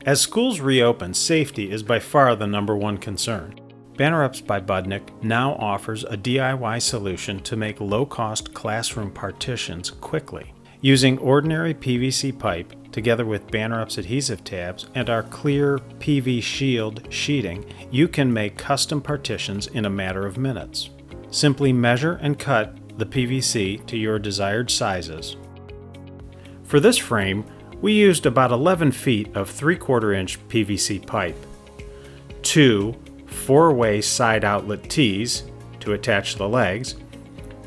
As schools reopen, safety is by far the #1 concern. Banner Ups by Budnick now offers a DIY solution to make low-cost classroom partitions quickly. Using ordinary PVC pipe together with Banner Up's adhesive tabs and our clear PV Shield sheeting, you can make custom partitions in a matter of minutes. Simply measure and cut the PVC to your desired sizes. For this frame, we used about 11 feet of 3/4 inch PVC pipe, 2 4-way side outlet tees to attach the legs,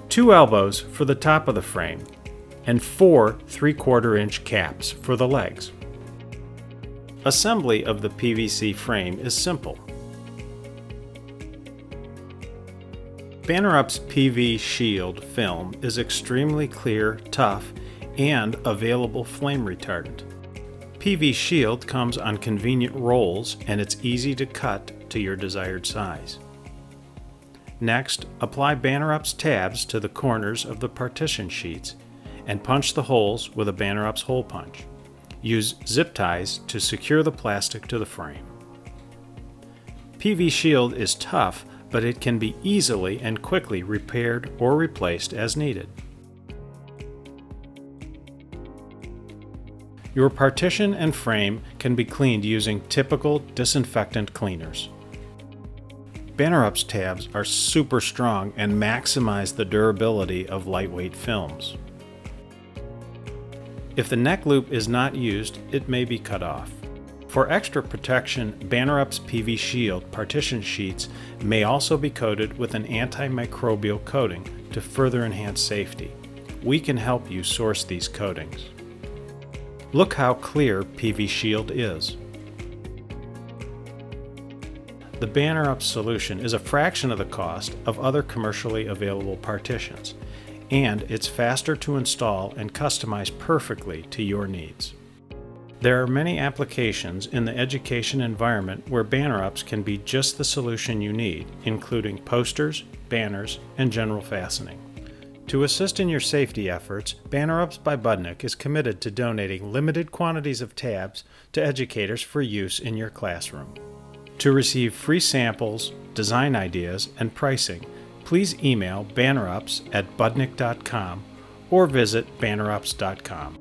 2 elbows for the top of the frame, and 4 3/4 inch caps for the legs. Assembly of the PVC frame is simple. Banner Up's PV Shield film is extremely clear, tough, and available flame retardant. PV Shield comes on convenient rolls and it's easy to cut to your desired size. Next, apply Banner Up's tabs to the corners of the partition sheets and punch the holes with a Banner Up's hole punch. Use zip ties to secure the plastic to the frame. PV Shield is tough, but it can be easily and quickly repaired or replaced as needed. Your partition and frame can be cleaned using typical disinfectant cleaners. Banner Up's tabs are super strong and maximize the durability of lightweight films. If the neck loop is not used, it may be cut off. For extra protection, Banner Up's PV Shield partition sheets may also be coated with an antimicrobial coating to further enhance safety. We can help you source these coatings. Look how clear PV Shield is. The Banner Up solution is a fraction of the cost of other commercially available partitions, and it's faster to install and customize perfectly to your needs. There are many applications in the education environment where Banner Ups can be just the solution you need, including posters, banners, and general fastening. To assist in your safety efforts, Banner Ups by Budnick is committed to donating limited quantities of tabs to educators for use in your classroom. To receive free samples, design ideas, and pricing, please email bannerups@budnick.com or visit bannerups.com.